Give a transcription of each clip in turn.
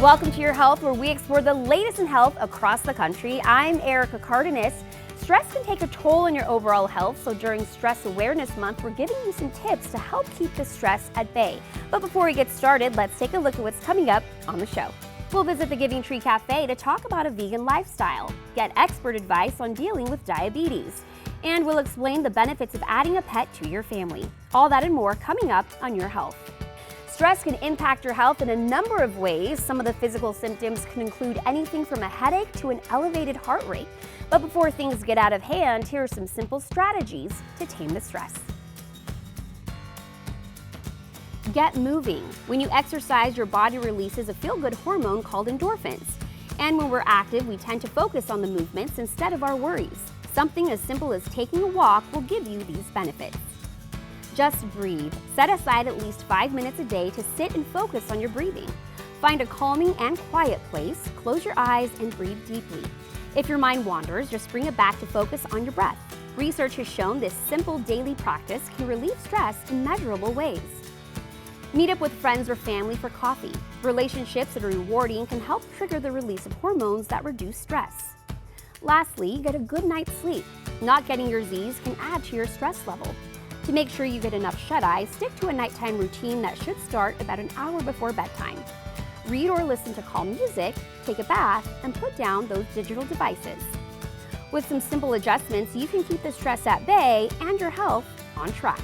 Welcome to Your Health, where we explore the latest in health across the country. I'm Erica Cardenas. Stress can take a toll on your overall health, so during Stress Awareness Month, we're giving you some tips to help keep the stress at bay. But before we get started, let's take a look at what's coming up on the show. We'll visit the Giving Tree Cafe to talk about a vegan lifestyle, get expert advice on dealing with diabetes, and we'll explain the benefits of adding a pet to your family. All that and more coming up on Your Health. Stress can impact your health in a number of ways. Some of the physical symptoms can include anything from a headache to an elevated heart rate. But before things get out of hand, here are some simple strategies to tame the stress. Get moving. When you exercise, your body releases a feel-good hormone called endorphins. And when we're active, we tend to focus on the movements instead of our worries. Something as simple as taking a walk will give you these benefits. Just breathe. Set aside at least 5 minutes a day to sit and focus on your breathing. Find a calming and quiet place, close your eyes, and breathe deeply. If your mind wanders, just bring it back to focus on your breath. Research has shown this simple daily practice can relieve stress in measurable ways. Meet up with friends or family for coffee. Relationships that are rewarding can help trigger the release of hormones that reduce stress. Lastly, get a good night's sleep. Not getting your Z's can add to your stress level. To make sure you get enough shut-eye, stick to a nighttime routine that should start about an hour before bedtime. Read or listen to calm music, take a bath, and put down those digital devices. With some simple adjustments, you can keep the stress at bay and your health on track.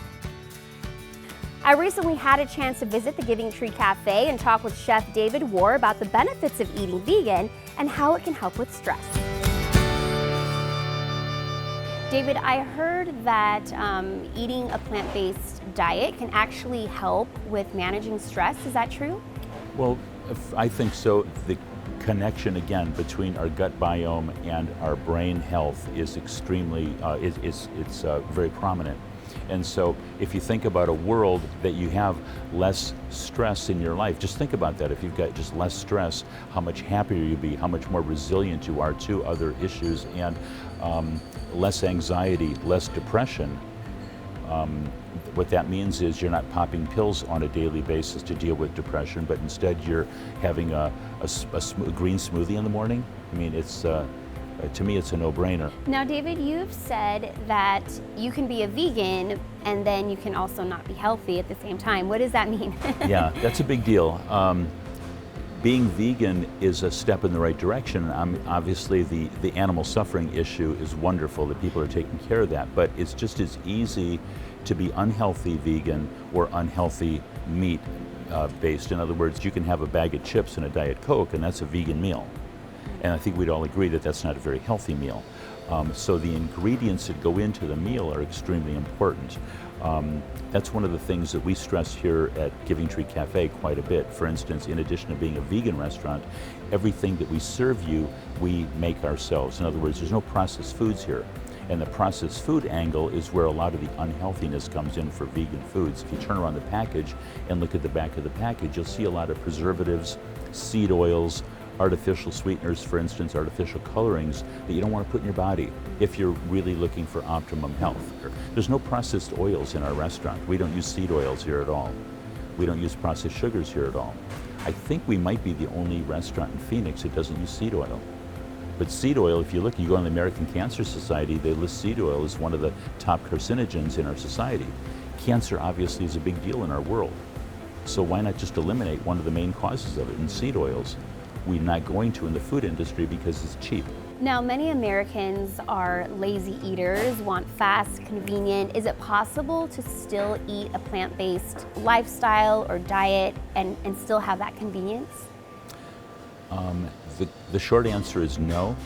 I recently had a chance to visit the Giving Tree Cafe and talk with Chef David Warr about the benefits of eating vegan and how it can help with stress. David, I heard that eating a plant-based diet can actually help with managing stress. Is that true? Well, I think so. The connection, again, between our gut biome and our brain health is extremely, it's very prominent. And so if you think about a world that you have less stress in your life, just think about that. If you've got just less stress, how much happier you'll be, how much more resilient you are to other issues, and less anxiety, less depression. What that means is you're not popping pills on a daily basis to deal with depression, but instead you're having a green smoothie in the morning. I mean, it's to me, it's a no-brainer. Now, David, you've said that you can be a vegan and then you can also not be healthy at the same time. What does that mean? Yeah, that's a big deal. Being vegan is a step in the right direction. Obviously, the animal suffering issue is wonderful that people are taking care of that, but it's just as easy to be unhealthy vegan or unhealthy meat based. In other words, you can have a bag of chips and a Diet Coke, and that's a vegan meal. And I think we'd all agree that that's not a very healthy meal. So the ingredients that go into the meal are extremely important. That's one of the things that we stress here at Giving Tree Cafe quite a bit. For instance, in addition to being a vegan restaurant, everything that we serve you, we make ourselves. In other words, there's no processed foods here. And the processed food angle is where a lot of the unhealthiness comes in for vegan foods. If you turn around the package and look at the back of the package, you'll see a lot of preservatives, seed oils, artificial sweeteners, for instance, artificial colorings that you don't want to put in your body if you're really looking for optimum health. There's no processed oils in our restaurant. We don't use seed oils here at all. We don't use processed sugars here at all. I think we might be the only restaurant in Phoenix that doesn't use seed oil. But seed oil, if you look, you go on the American Cancer Society, they list seed oil as one of the top carcinogens in our society. Cancer obviously is a big deal in our world. So why not just eliminate one of the main causes of it in seed oils? We're not going to in the food industry because it's cheap. Now, many Americans are lazy eaters, want fast, convenient. Is it possible to still eat a plant-based lifestyle or diet and still have that convenience? The short answer is no,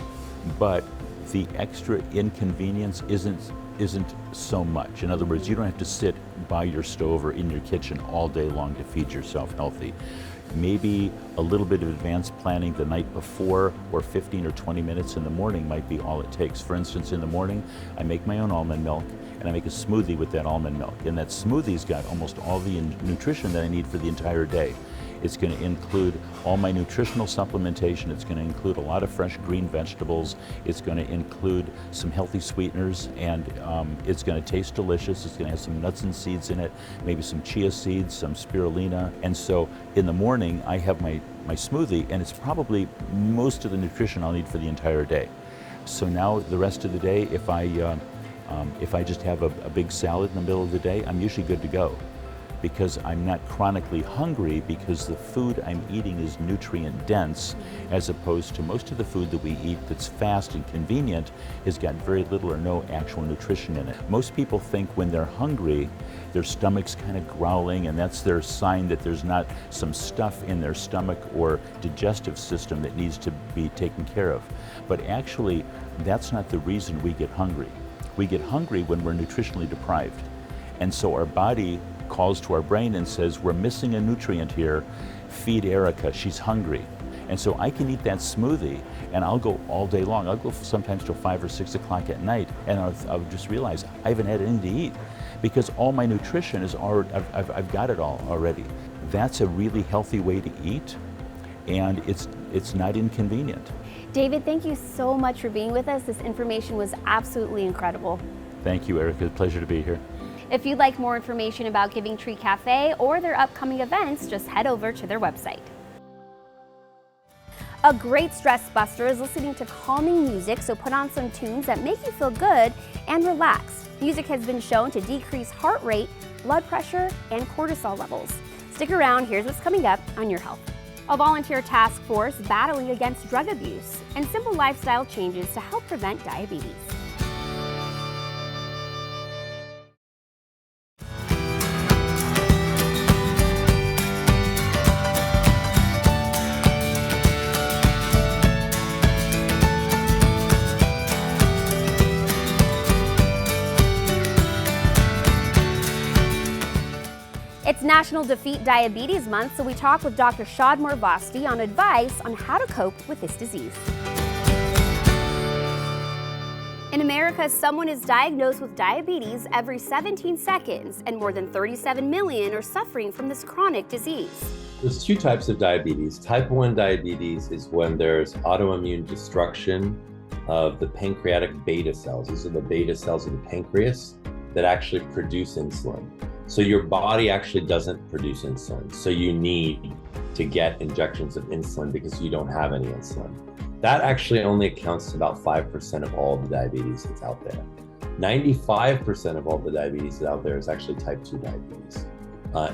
but the extra inconvenience isn't so much. In other words, you don't have to sit by your stove or in your kitchen all day long to feed yourself healthy. Maybe a little bit of advanced planning the night before, or 15 or 20 minutes in the morning might be all it takes. For instance, in the morning, I make my own almond milk and I make a smoothie with that almond milk. And that smoothie's got almost all the nutrition that I need for the entire day. It's going to include all my nutritional supplementation. It's going to include a lot of fresh green vegetables. It's going to include some healthy sweeteners, and it's going to taste delicious. It's going to have some nuts and seeds in it, maybe some chia seeds, some spirulina. And so in the morning, I have my my smoothie, and it's probably most of the nutrition I'll need for the entire day. So now the rest of the day, if I just have a big salad in the middle of the day, I'm usually good to go, because I'm not chronically hungry, because the food I'm eating is nutrient dense, as opposed to most of the food that we eat that's fast and convenient has got very little or no actual nutrition in it. Most people think when they're hungry, their stomach's kind of growling, and that's their sign that there's not some stuff in their stomach or digestive system that needs to be taken care of. But actually, that's not the reason we get hungry. We get hungry when we're nutritionally deprived. And so our body calls to our brain and says, we're missing a nutrient here, feed Erica, she's hungry. And so I can eat that smoothie and I'll go all day long. I'll go sometimes till 5 or 6 o'clock at night, and I'll just realize I haven't had anything to eat, because all my nutrition is already, I've got it all already. That's a really healthy way to eat, and it's not inconvenient. David, thank you so much for being with us. This information was absolutely incredible. Thank you, Erica. It's a pleasure to be here. If you'd like more information about Giving Tree Cafe or their upcoming events, just head over to their website. A great stress buster is listening to calming music, so put on some tunes that make you feel good and relaxed. Music has been shown to decrease heart rate, blood pressure, and cortisol levels. Stick around, here's what's coming up on Your Health. A volunteer task force battling against drug abuse, and simple lifestyle changes to help prevent diabetes. It's National Defeat Diabetes Month, so we talk with Dr. Shad Morvasti on advice on how to cope with this disease. In America, someone is diagnosed with diabetes every 17 seconds, and more than 37 million are suffering from this chronic disease. There's two types of diabetes. Type 1 diabetes is when there's autoimmune destruction of the pancreatic beta cells. These are the beta cells of the pancreas that actually produce insulin. So your body actually doesn't produce insulin. So you need to get injections of insulin because you don't have any insulin. That actually only accounts to about 5% of all the diabetes that's out there. 95% of all the diabetes that's out there is actually type 2 diabetes.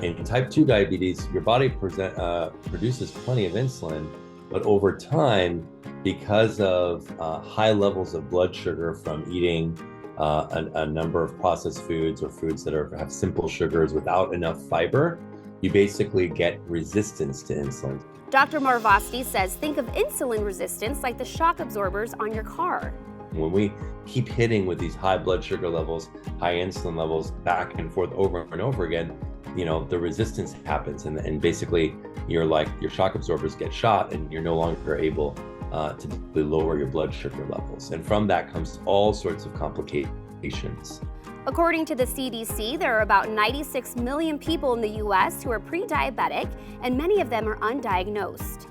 In type 2 diabetes, your body produces plenty of insulin, but over time, because of high levels of blood sugar from eating a number of processed foods or foods that have simple sugars without enough fiber, you basically get resistance to insulin. Dr. Morvasti says think of insulin resistance like the shock absorbers on your car. When we keep hitting with these high blood sugar levels, high insulin levels back and forth over and over again, the resistance happens, and basically your shock absorbers get shot and you're no longer able to lower your blood sugar levels. And from that comes all sorts of complications. According to the CDC, there are about 96 million people in the U.S. who are pre-diabetic, and many of them are undiagnosed.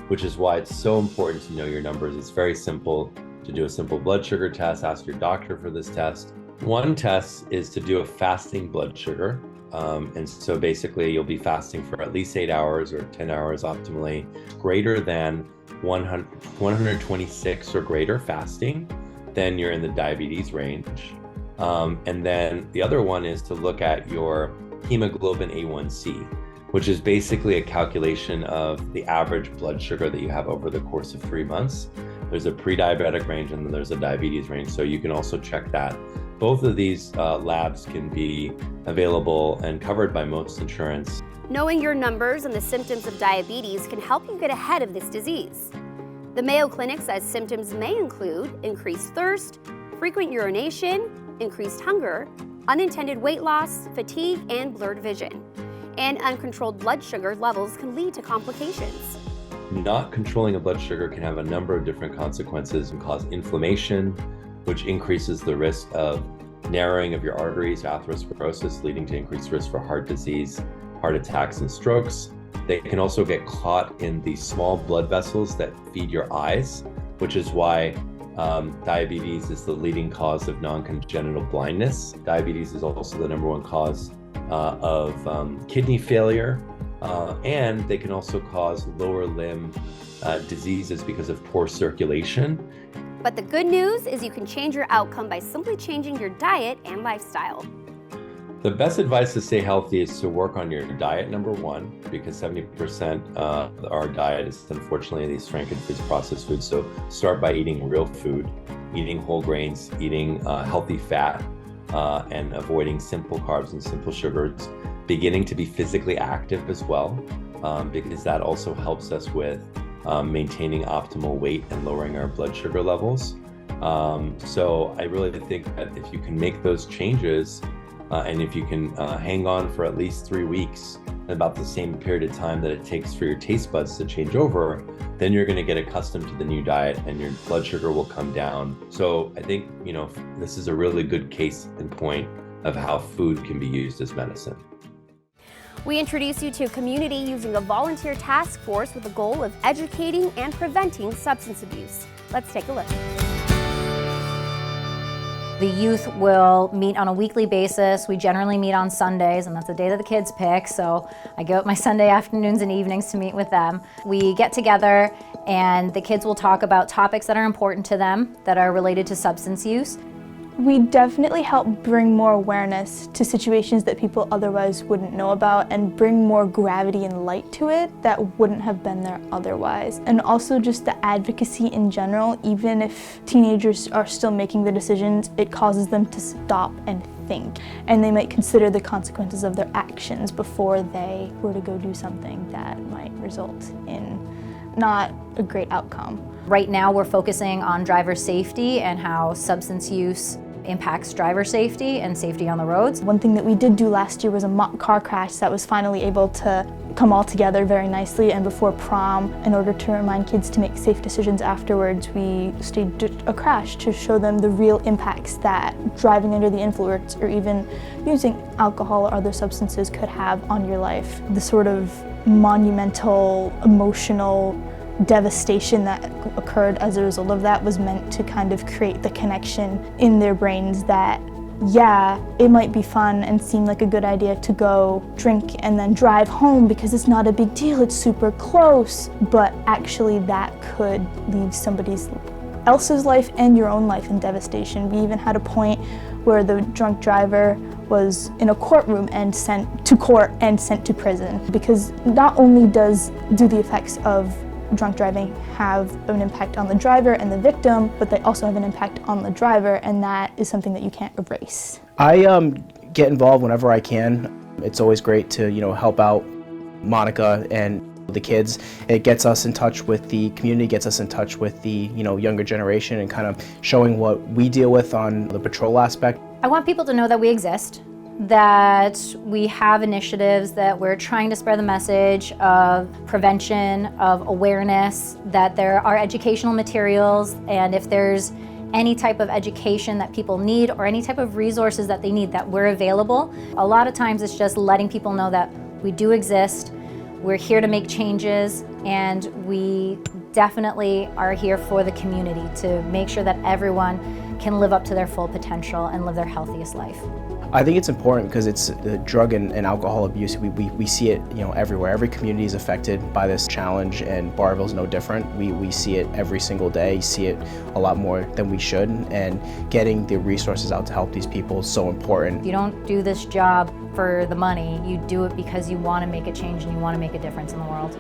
Which is why it's so important to know your numbers. It's very simple to do a simple blood sugar test. Ask your doctor for this test. One test is to do a fasting blood sugar. And so basically you'll be fasting for at least 8 hours or 10 hours optimally, greater than 126 or greater fasting, then you're in the diabetes range. And then the other one is to look at your hemoglobin A1C, which is basically a calculation of the average blood sugar that you have over the course of 3 months. There's a pre-diabetic range and then there's a diabetes range, so you can also check that. Both of these labs can be available and covered by most insurance. Knowing your numbers and the symptoms of diabetes can help you get ahead of this disease. The Mayo Clinic says symptoms may include increased thirst, frequent urination, increased hunger, unintended weight loss, fatigue, and blurred vision. And uncontrolled blood sugar levels can lead to complications. Not controlling a blood sugar can have a number of different consequences and cause inflammation, which increases the risk of narrowing of your arteries, atherosclerosis, leading to increased risk for heart disease, heart attacks, and strokes. They can also get caught in the small blood vessels that feed your eyes, which is why diabetes is the leading cause of non-congenital blindness. Diabetes is also the #1 cause of kidney failure, And they can also cause lower limb diseases because of poor circulation. But the good news is you can change your outcome by simply changing your diet and lifestyle. The best advice to stay healthy is to work on your diet, number one, because 70% of our diet is unfortunately these frankenfoods, processed foods. So start by eating real food, eating whole grains, eating healthy fat, and avoiding simple carbs and simple sugars. Beginning to be physically active as well, because that also helps us with maintaining optimal weight and lowering our blood sugar levels. So I really think that if you can make those changes, and if you can hang on for at least 3 weeks, about the same period of time that it takes for your taste buds to change over, then you're going to get accustomed to the new diet and your blood sugar will come down. So I think, this is a really good case in point of how food can be used as medicine. We introduce you to a community using a volunteer task force with the goal of educating and preventing substance abuse. Let's take a look. The youth will meet on a weekly basis. We generally meet on Sundays, and that's the day that the kids pick, so I give up my Sunday afternoons and evenings to meet with them. We get together and the kids will talk about topics that are important to them that are related to substance use. We definitely help bring more awareness to situations that people otherwise wouldn't know about and bring more gravity and light to it that wouldn't have been there otherwise. And also just the advocacy in general, even if teenagers are still making the decisions, it causes them to stop and think. And they might consider the consequences of their actions before they were to go do something that might result in not a great outcome. Right now we're focusing on driver safety and how substance use impacts driver safety and safety on the roads. One thing that we did do last year was a mock car crash that was finally able to come all together very nicely, and before prom, in order to remind kids to make safe decisions afterwards, we staged a crash to show them the real impacts that driving under the influence or even using alcohol or other substances could have on your life. The sort of monumental, emotional devastation that occurred as a result of that was meant to kind of create the connection in their brains that, yeah, it might be fun and seem like a good idea to go drink and then drive home because it's not a big deal, it's super close, but actually that could leave somebody else's life and your own life in devastation. We even had a point where the drunk driver was in a courtroom and sent to court and sent to prison, because not only do the effects of drunk driving have an impact on the driver and the victim, but they also have an impact on the driver, and that is something that you can't erase. I get involved whenever I can. It's always great to help out Monica and the kids. It gets us in touch with the community, gets us in touch with the younger generation, and kind of showing what we deal with on the patrol aspect. I want people to know that we exist, that we have initiatives, that we're trying to spread the message of prevention, of awareness, that there are educational materials, and if there's any type of education that people need or any type of resources that they need, that we're available. A lot of times it's just letting people know that we do exist, we're here to make changes, and we definitely are here for the community to make sure that everyone can live up to their full potential and live their healthiest life. I think it's important because it's the drug and alcohol abuse. We see it everywhere. Every community is affected by this challenge, and Barville's no different. We see it every single day, see it a lot more than we should, and getting the resources out to help these people is so important. You don't do this job for the money, you do it because you want to make a change and you want to make a difference in the world.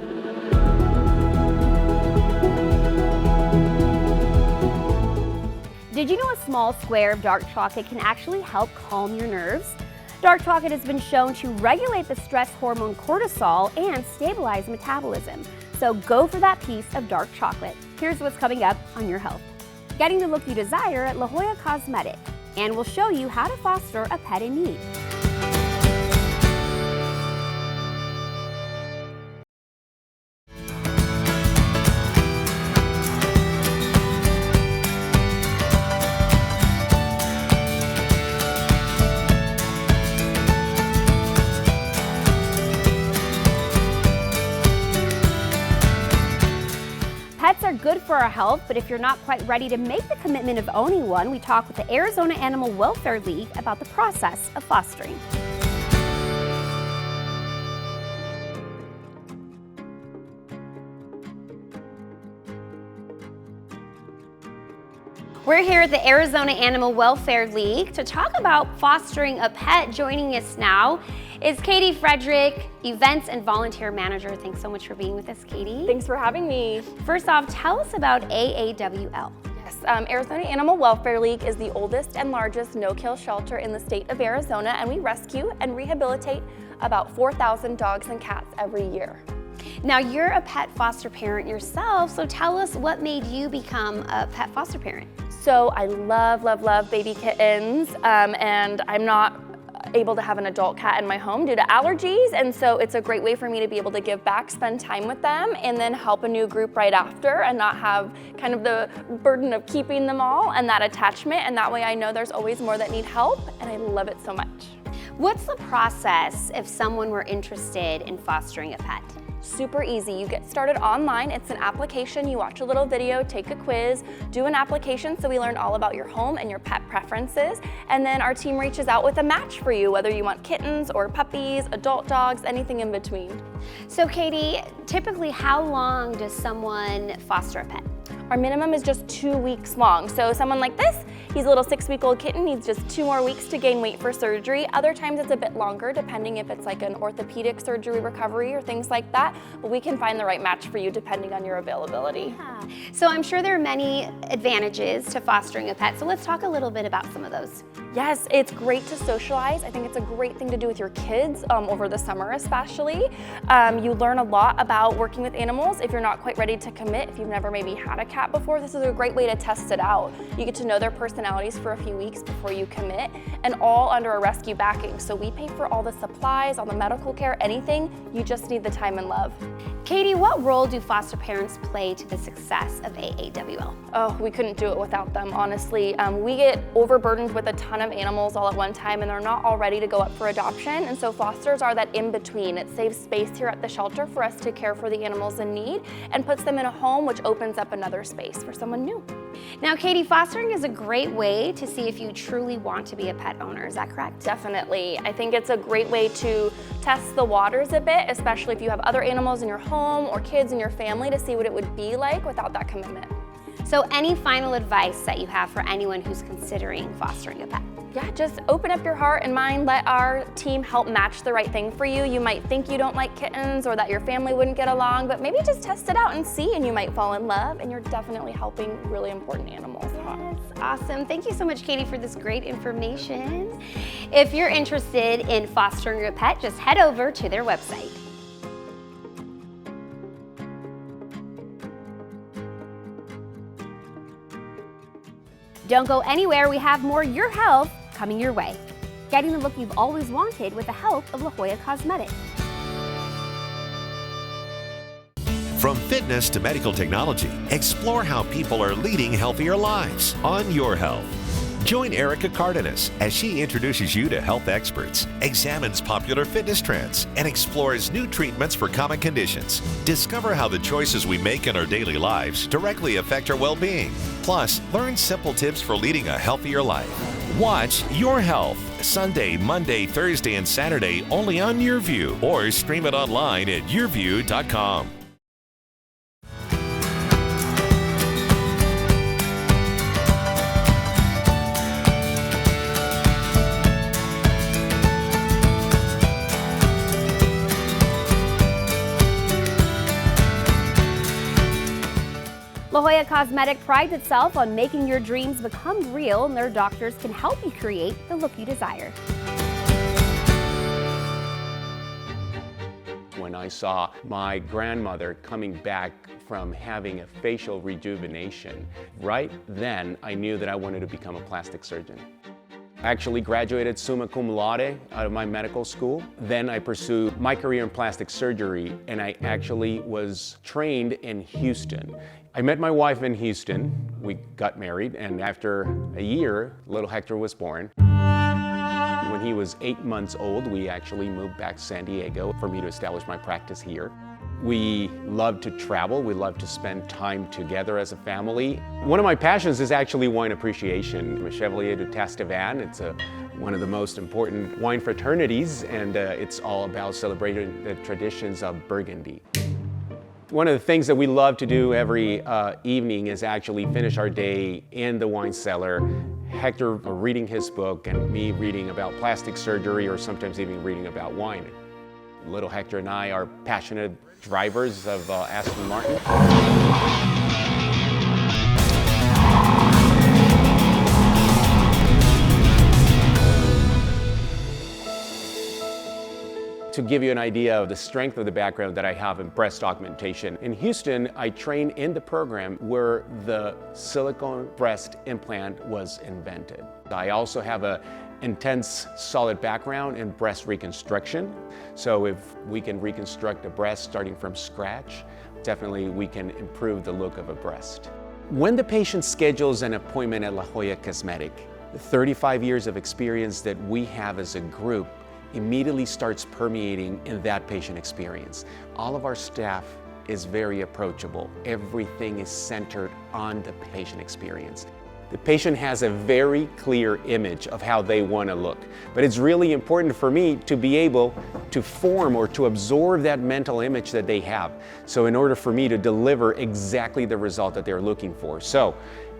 Did you know a small square of dark chocolate can actually help calm your nerves? Dark chocolate has been shown to regulate the stress hormone cortisol and stabilize metabolism. So go for that piece of dark chocolate. Here's what's coming up on your health. Getting the look you desire at La Jolla Cosmetic. And we'll show you how to foster a pet in need. Pets are good for our health, but if you're not quite ready to make the commitment of owning one, we talk with the Arizona Animal Welfare League about the process of fostering. We're here at the Arizona Animal Welfare League to talk about fostering a pet. Joining us now is Katie Frederick, Events and Volunteer Manager. Thanks so much for being with us, Katie. Thanks for having me. First off, tell us about AAWL. Yes, Arizona Animal Welfare League is the oldest and largest no-kill shelter in the state of Arizona, and we rescue and rehabilitate about 4,000 dogs and cats every year. Now, you're a pet foster parent yourself, so tell us what made you become a pet foster parent. So I love, love, love baby kittens, and I'm not able to have an adult cat in my home due to allergies, and so it's a great way for me to be able to give back, spend time with them, and then help a new group right after and not have kind of the burden of keeping them all and that attachment, and that way I know there's always more that need help, and I love it so much. What's the process if someone were interested in fostering a pet? Super easy. You get started online. It's an application. You watch a little video, take a quiz, do an application so we learn all about your home and your pet preferences. And then our team reaches out with a match for you, whether you want kittens or puppies, adult dogs, anything in between. So Katie, typically how long does someone foster a pet? Our minimum is just 2 weeks long. So someone like this, he's a little 6-week-old kitten, needs just 2 more weeks to gain weight for surgery. Other times it's a bit longer, depending if it's like an orthopedic surgery recovery or things like that. But we can find the right match for you depending on your availability. Yeah. So I'm sure there are many advantages to fostering a pet. So let's talk a little bit about some of those. Yes, it's great to socialize. I think it's a great thing to do with your kids over the summer especially. You learn a lot about working with animals if you're not quite ready to commit. If you've never maybe had a cat before, this is a great way to test it out. You get to know their personalities for a few weeks before you commit, and all under a rescue backing. So we pay for all the supplies, all the medical care, anything. You just need the time and love. Katie, what role do foster parents play to the success of AAWL? Oh, we couldn't do it without them, honestly. We get overburdened with a ton of animals all at one time, and they're not all ready to go up for adoption, and so fosters are that in-between. It saves space here at the shelter for us to care for the animals in need and puts them in a home, which opens up another space for someone new. Now, Katie, fostering is a great way to see if you truly want to be a pet owner. Is that correct? Definitely. I think it's a great way to test the waters a bit, especially if you have other animals in your home or kids in your family, to see what it would be like without that commitment. So any final advice that you have for anyone who's considering fostering a pet? Yeah, just open up your heart and mind. Let our team help match the right thing for you. You might think you don't like kittens or that your family wouldn't get along, but maybe just test it out and see, and you might fall in love, and you're definitely helping really important animals. Yes, awesome. Thank you so much, Katie, for this great information. If you're interested in fostering a pet, just head over to their website. Don't go anywhere, we have more Your Health coming your way. Getting the look you've always wanted with the help of La Jolla Cosmetics. From fitness to medical technology, explore how people are leading healthier lives on Your Health. Join Erica Cardenas as she introduces you to health experts, examines popular fitness trends, and explores new treatments for common conditions. Discover how the choices we make in our daily lives directly affect our well-being. Plus, learn simple tips for leading a healthier life. Watch Your Health Sunday, Monday, Thursday, and Saturday only on YourView, or stream it online at yourview.com. La Jolla Cosmetic prides itself on making your dreams become real, and their doctors can help you create the look you desire. When I saw my grandmother coming back from having a facial rejuvenation, right then I knew that I wanted to become a plastic surgeon. I actually graduated summa cum laude out of my medical school. Then I pursued my career in plastic surgery, and I actually was trained in Houston. I met my wife in Houston. We got married, and after a year, little Hector was born. When he was 8 months old, we actually moved back to San Diego for me to establish my practice here. We love to travel. We love to spend time together as a family. One of my passions is actually wine appreciation. I'm a Chevalier du Tastevin. It's one of the most important wine fraternities, and it's all about celebrating the traditions of Burgundy. One of the things that we love to do every evening is actually finish our day in the wine cellar. Hector reading his book and me reading about plastic surgery, or sometimes even reading about wine. Little Hector and I are passionate drivers of Aston Martin. To give you an idea of the strength of the background that I have in breast augmentation, in Houston, I trained in the program where the silicone breast implant was invented. I also have an intense solid background in breast reconstruction. So if we can reconstruct a breast starting from scratch, definitely we can improve the look of a breast. When the patient schedules an appointment at La Jolla Cosmetic, the 35 years of experience that we have as a group immediately starts permeating in that patient experience. All of our staff is very approachable. Everything is centered on the patient experience. The patient has a very clear image of how they want to look, but it's really important for me to be able to form or to absorb that mental image that they have. So in order for me to deliver exactly the result that they're looking for. So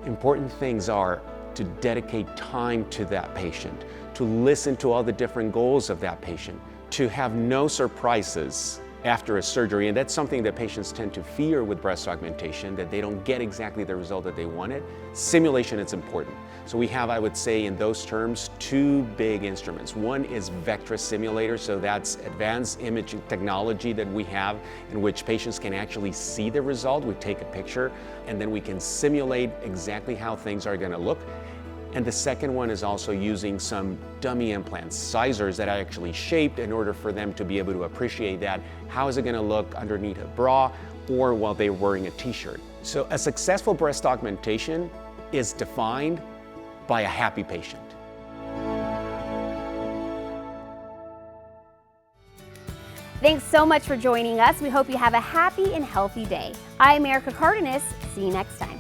important things are to dedicate time to that patient, to listen to all the different goals of that patient, to have no surprises after a surgery. And that's something that patients tend to fear with breast augmentation, that they don't get exactly the result that they wanted. Simulation is important. So we have, I would say in those terms, two big instruments. One is Vectra Simulator, so that's advanced imaging technology that we have in which patients can actually see the result. We take a picture and then we can simulate exactly how things are going to look. And the second one is also using some dummy implants, sizers that are actually shaped in order for them to be able to appreciate that. How is it going to look underneath a bra or while they're wearing a t-shirt? So a successful breast augmentation is defined by a happy patient. Thanks so much for joining us. We hope you have a happy and healthy day. I'm Erica Cardenas. See you next time.